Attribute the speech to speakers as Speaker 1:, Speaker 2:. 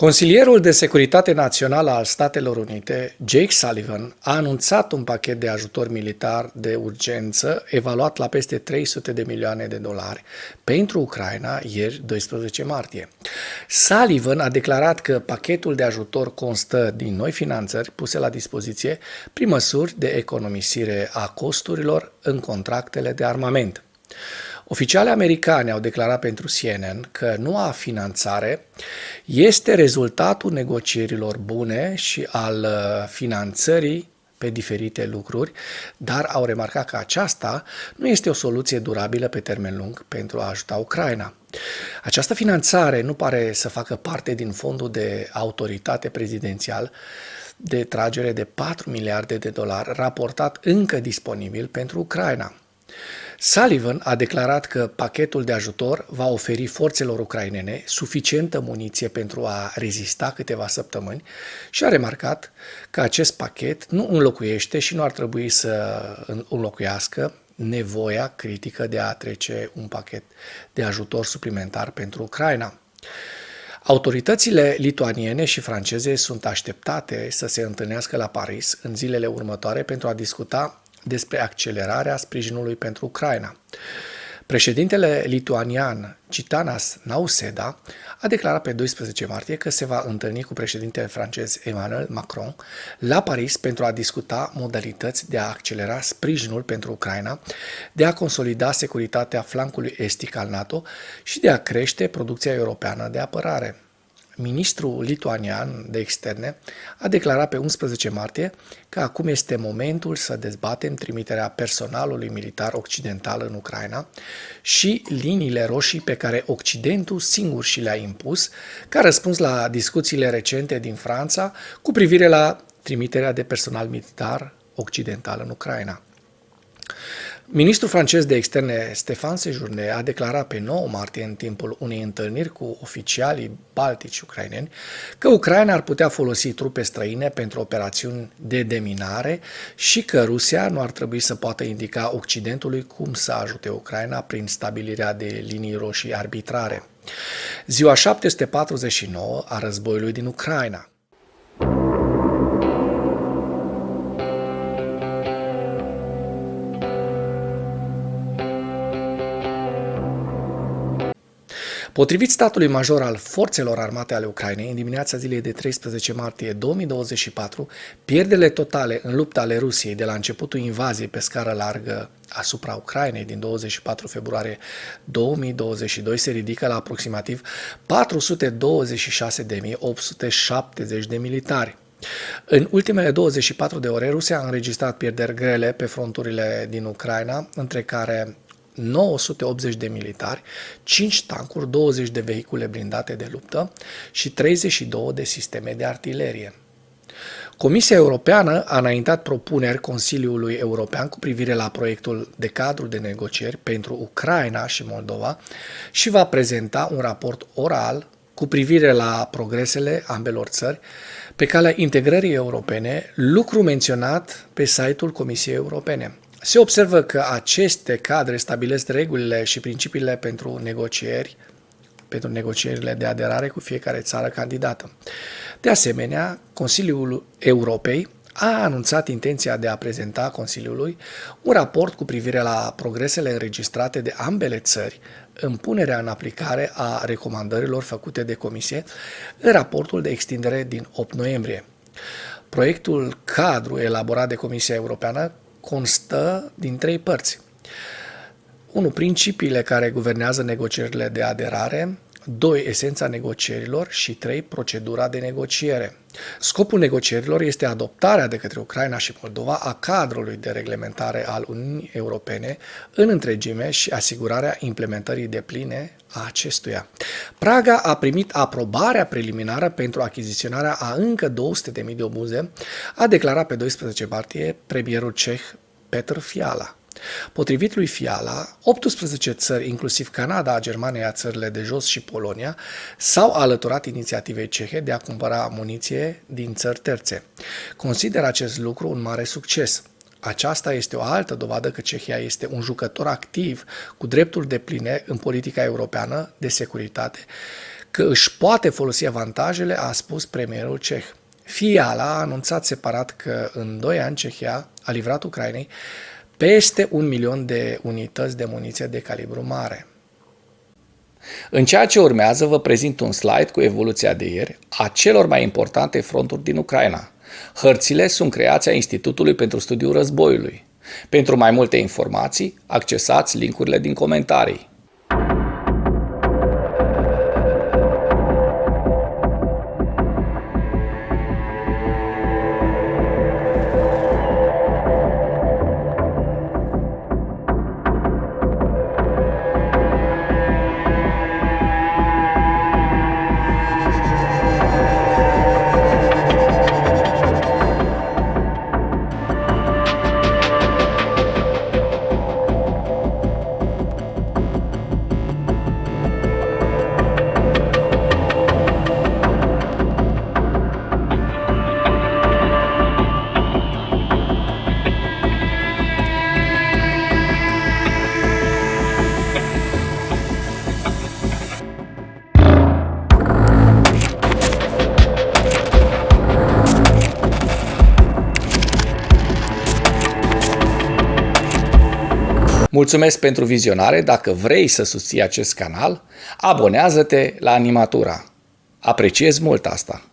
Speaker 1: Consilierul de Securitate Națională al Statelor Unite, Jake Sullivan, a anunțat un pachet de ajutor militar de urgență evaluat la peste 300 de milioane de dolari pentru Ucraina ieri, 12 martie. Sullivan a declarat că pachetul de ajutor constă din noi finanțări puse la dispoziție prin măsuri de economisire a costurilor în contractele de armament. Oficiali americani au declarat pentru CNN că noua finanțare este rezultatul negocierilor bune și al finanțării pe diferite lucruri, dar au remarcat că aceasta nu este o soluție durabilă pe termen lung pentru a ajuta Ucraina. Această finanțare nu pare să facă parte din fondul de autoritate prezidențial de tragere de 4 miliarde de dolari raportat încă disponibil pentru Ucraina. Sullivan a declarat că pachetul de ajutor va oferi forțelor ucrainene suficientă muniție pentru a rezista câteva săptămâni și a remarcat că acest pachet nu înlocuiește și nu ar trebui să înlocuiască nevoia critică de a trece un pachet de ajutor suplimentar pentru Ucraina. Autoritățile lituaniene și franceze sunt așteptate să se întâlnească la Paris în zilele următoare pentru a discuta despre accelerarea sprijinului pentru Ucraina. Președintele lituanian Gitanas Nausėda a declarat pe 12 martie că se va întâlni cu președintele francez Emmanuel Macron la Paris pentru a discuta modalități de a accelera sprijinul pentru Ucraina, de a consolida securitatea flancului estic al NATO și de a crește producția europeană de apărare. Ministrul lituanian de externe a declarat pe 11 martie că acum este momentul să dezbatem trimiterea personalului militar occidental în Ucraina și liniile roșii pe care Occidentul singur și le-a impus ca răspuns la discuțiile recente din Franța cu privire la trimiterea de personal militar occidental în Ucraina. Ministrul francez de externe Stéphane Séjourné a declarat pe 9 martie în timpul unei întâlniri cu oficialii baltici ucraineni că Ucraina ar putea folosi trupe străine pentru operațiuni de deminare și că Rusia nu ar trebui să poată indica Occidentului cum să ajute Ucraina prin stabilirea de linii roșii arbitrare. Ziua 749 a războiului din Ucraina. Potrivit statului major al Forțelor Armate ale Ucrainei, în dimineața zilei de 13 martie 2024, pierderile totale în lupta ale Rusiei de la începutul invaziei pe scară largă asupra Ucrainei din 24 februarie 2022 se ridică la aproximativ 426.870 de militari. În ultimele 24 de ore, Rusia a înregistrat pierderi grele pe fronturile din Ucraina, între care 980 de militari, 5 tancuri, 20 de vehicule blindate de luptă și 32 de sisteme de artilerie. Comisia Europeană a înaintat propuneri Consiliului European cu privire la proiectul de cadru de negocieri pentru Ucraina și Moldova și va prezenta un raport oral cu privire la progresele ambelor țări pe calea integrării europene, lucru menționat pe site-ul Comisiei Europene. Se observă că aceste cadre stabilesc regulile și principiile pentru negocierile de aderare cu fiecare țară candidată. De asemenea, Consiliul Europei a anunțat intenția de a prezenta Consiliului un raport cu privire la progresele înregistrate de ambele țări în punerea în aplicare a recomandărilor făcute de Comisie în raportul de extindere din 8 noiembrie. Proiectul cadru elaborat de Comisia Europeană constă din 3 părți. 1. Principiile care guvernează negocierile de aderare, 2. Esența negocierilor și 3. Procedura de negociere. Scopul negocierilor este adoptarea de către Ucraina și Moldova a cadrului de reglementare al Uniunii Europene în întregime și asigurarea implementării depline a acestuia. Praga a primit aprobarea preliminară pentru achiziționarea a încă 200.000 de obuze, a declarat pe 12 martie premierul ceh Petr Fiala. Potrivit lui Fiala, 18 țări, inclusiv Canada, Germania, țările de jos și Polonia, s-au alăturat inițiativei cehe de a cumpăra muniție din țări terțe. Consider acest lucru un mare succes. Aceasta este o altă dovadă că Cehia este un jucător activ cu drepturi depline în politica europeană de securitate, că își poate folosi avantajele, a spus premierul ceh. Fiala a anunțat separat că în 2 ani Cehia a livrat Ucrainei peste 1 milion de unități de muniție de calibru mare. În ceea ce urmează, vă prezint un slide cu evoluția de ieri a celor mai importante fronturi din Ucraina. Hărțile sunt creația Institutului pentru Studiul Războiului. Pentru mai multe informații, accesați linkurile din comentarii. Mulțumesc pentru vizionare. Dacă vrei să susții acest canal, abonează-te la Animatura. Apreciez mult asta.